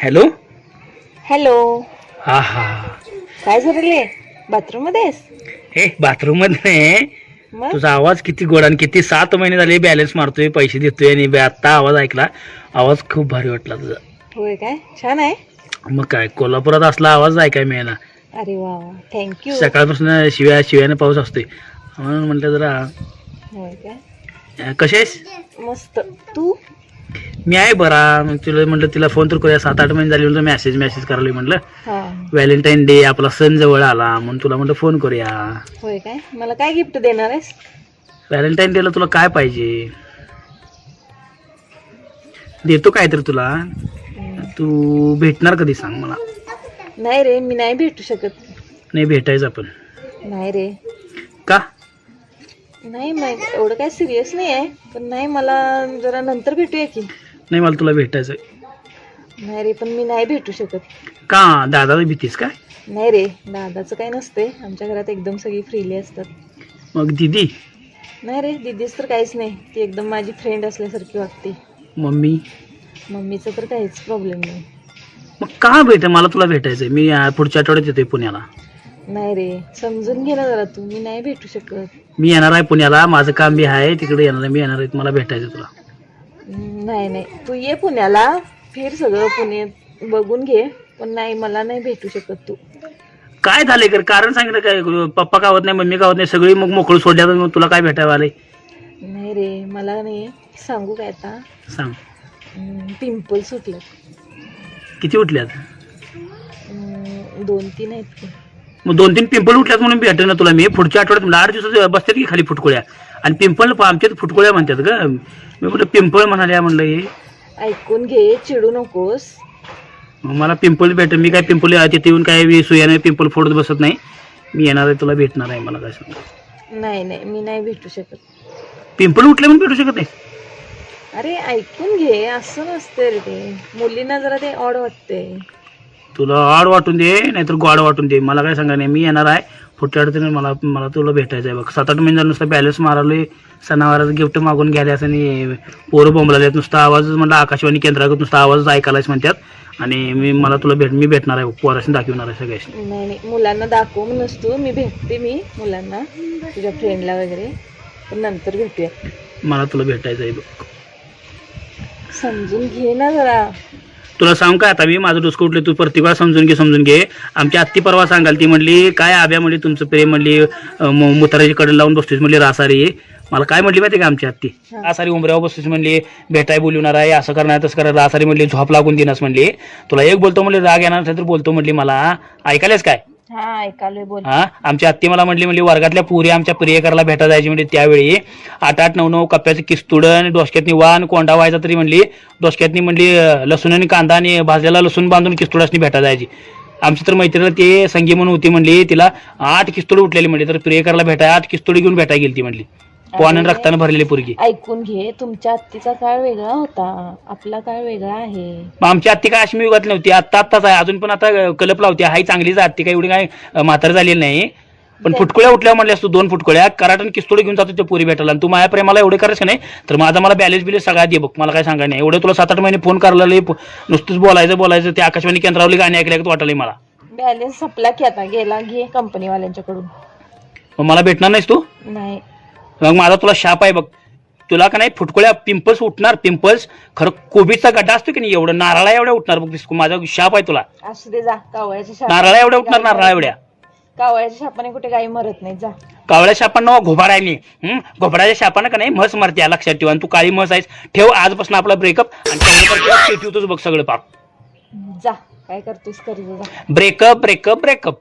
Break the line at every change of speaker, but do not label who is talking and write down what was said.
Hello.
Hello.
हा हा.
काय झाले? बाथरूम मध्ये आहेस?
हे बाथरूम मध्ये नाही.
मग
तुझा आवाज किती गोड आणि किती 7 महिने झाले बॅलन्स मारतोय, पैसे देतोय आणि आता आवाज ऐकला. आवाज खूप भारी वाटला तुझा.
होय काय? छान आहे.
मग काय, कोल्हापुरात असला आवाज ऐकाय मिळेना.
अरे वा वा, थँक्यू.
सकाळपासून शिव्याने पाऊस असतोय म्हणून म्हटलं जरा.
होय काय?
कशी आहेस?
मस्त. तू?
मी आहे बरा. मग तुला म्हटलं तिला फोन तर करूया, 7-8 महिने झाले म्हणलं मेसेज करायला. म्हटलं
हा.
व्हॅलेंटाईन डे आपला सण जवळ आला म्हणून तुला म्हटलं फोन करूया.
होय काय? मला काय गिफ्ट देणार आहेस?
व्हॅलेंटाईन डेला तुला काय पाहिजे देतो काय तर तुला. तू भेटणार कधी सांग मला.
नाही रे, मी नाही भेटू शकत.
नाही भेटायचं आपण.
नाही रे.
का?
नाही, मग एवढं काय सिरियस नाही आहे, पण नाही, मला जरा नंतर भेटूया की.
नाही, मला तुला भेटायचं.
नाही रे, पण मी नाही भेटू शकत.
का? दादाला भीतीस का?
नाही रे, दादाचं काय नसते. आमच्या घरात एकदम सगळी फ्रीली असतात.
मग दीदी?
नाही रे, दीदीच तर काहीच नाही. ती एकदम माझी फ्रेंड असल्यासारखी वागते.
मम्मी?
मम्मीचं तर काहीच प्रॉब्लेम नाही.
मग का मला तुला भेटायचंय. मी पुढच्या आठवड्यात येतोय पुण्याला.
नाही रे, समजून घे ना जरा तू. मी नाही भेटू शकत.
मी येणार आहे पुण्याला, माझं काम बी आहे तिकडे. येणार आहे मी, येणार आहे. मला भेटायचं तुला.
नाही नाही, तू ये पुण्याला, फिर सगळं पुणे बघून घे, पण नाही, मला नाही भेटू शकत तू.
काय झालंय कर? कारण सांगितलं काय? पप्पा गावत नाही, मम्मी गावत नाही, सगळी मग मोकळं सोडल्या, मग तुला काय भेटायला आलंय?
नाही रे, मला नाही. सांगू काय आता?
सांग.
पिंपल सुटलं.
किती उठल्यात?
2-3 आहेत की.
मग 2-3 पिंपल उठल्यात म्हणून भेटेल ना तुला मी. पुढच्या आठवड्यात 8 दिवसात बसतात की खाली फुटकोळ्या. आणि पिंपल आमच्यात फुटकोळ्या म्हणतात ग. मी म्हटलं पिंपळ म्हणाल्या म्हणलं हे.
ऐकून घे, चिडू नकोस.
मग मला पिंपल भेटेल. मी काय पिंपल तिथे येऊन काय सुयाने पिंपल फोडत बसत नाही. मी येणार आहे, तुला भेटणार आहे. मला काय सांग.
नाही नाही, मी नाही भेटू शकत.
पिंपल उठले म्हणून भेटू शकत नाही? अरे
ऐकून घे, असं नसते रे ते. मुलींना जरा ते ऑड वाटते.
तुला आड वाटून दे नाहीतर गोड वाटून दे, मला काय सांगा नाही. मी येणार आहे पुढच्या अडचणी. मला तुला भेटायचं आहे बघ. 7-8 महिने झालं नुसतं बॅलन्स मारलोय. सणावाराचं गिफ्ट मागून घ्यायला आणि पोरं बोंबलाले. नुसता आवाज म्हटलं आकाशवाणी केंद्रागत नुसता आवाज ऐकायलाच म्हणतात. आणि मला तुला मी भेटणार आहे, पोराशी दाखवणार आहे सगळ्याशी.
नाही नाही, मुलांना दाखव नसतो. मी भेटते मुलांना, तुझ्या फ्रेंडला वगैरे, पण नंतर भेटूया.
मला तुला भेटायचं आहे बघ.
समजून घे ना जरा.
तुला सांग काय आता मी, माझं डोसकं उठले. तू प्रतिभा समजून घे. आमची आत्ती परवा सांगाल, ती म्हणली काय आब्या म्हणली तुमचं प्रेम म्हणली मुताराची कडे लावून बसतोस म्हणली रासारी. मला काय म्हटली माहिती का आमची आत्ती? रासारी उंबऱ्यावर बसतोस म्हणली, भेटाय बोलवणार आहे, असं करणार तसं करणार. रासारी म्हणली झोप लागून देणार म्हणली. तुला एक बोलतो म्हणली, राग येणार असेल तर बोलतो म्हणली. मला ऐकायलाच काय?
हा, ऐकालोय, बोल.
हा, आमची आत्ती मला म्हणली वर्गातल्या पुरी आमच्या प्रियकराला भेटा जायची म्हणजे त्यावेळी 8-8, 9-9 कप्प्याचं किस्तुडन, डोसक्यातनी वान कोंडा व्हायचा तरी म्हणली. डोसक्यातनी म्हणली लसूण आणि कांदा आणि भाजलेला लसूण बांधून किस्तुडासनी भेटा जायची. आमची तर मैत्रीला ते संगी म्हणून होती म्हणली, तिला 8 किस्तुड उठलेली म्हणली. तर प्रियकराला भेटाय 8 किस्तुडी घेऊन भेटाय गेली ती म्हणली. पोहानं रक्तानं भरलेली पोरगी.
ऐकून घे, तुमच्या आत्तीचा काळ वेगळा होता, आपला काळ वेगळा आहे.
आमची आत्ती काय अशी युगात नव्हती, आत्ताच आहे. अजून पण आता कलप लावते. हाय चांगलीच आत्ती, काय एवढी काय म्हातार झालेली नाही. पण फुटकोळ्या उठल्या म्हणल्यास तू 2 फुटकोळ्या कराटन किस्तोडी घेऊन जातो ते पुरी भेटायला. आणि तू माझ्या प्रेमाला एवढे करायचं का नाही, तर मला बॅलेन्स बिलेन्स सगळा दे बघ. मला काय सांगायला नाही. एवढं तुला 7-8 महिने फोन करायला नुसतंच बोलायचं. ते आकाशवाणी केंद्रावरली गाणी ऐकल्या वाटलं मला.
बॅलेन्स संपला की आता, गेला घे कंपनीवाल्यांच्याकडून.
मग मला भेटणार नाहीस तू?
नाही.
मग माझा तुला शाप आहे बघ. तुला का नाही फुटकोळ्या पिंपल्स उठणार. पिंपल्स खरं कोबीचा गड्डा असतो की नाही, एवढं नारळा एवढ्या उठणार बघ. माझा शाप आहे तुला.
असू दे, जा. कावळ्याच्या
नारळा एवढ्या उठणार, नारळा एवढ्या.
कावळ्याच्या शापाने कुठे गाई मरत नाही, जा.
कावळ्या शापांना घोबाडायनी. घोबडाच्या शापानं का नाही म्हस मरते, लक्षात ठेव. आणि तू काळी म्हस आहेस. ठेव आजपासून आपला ब्रेकअप. आणि ठेवतोच बघ सगळं पाप.
जा, काय करतोस करी जा.
ब्रेकअप.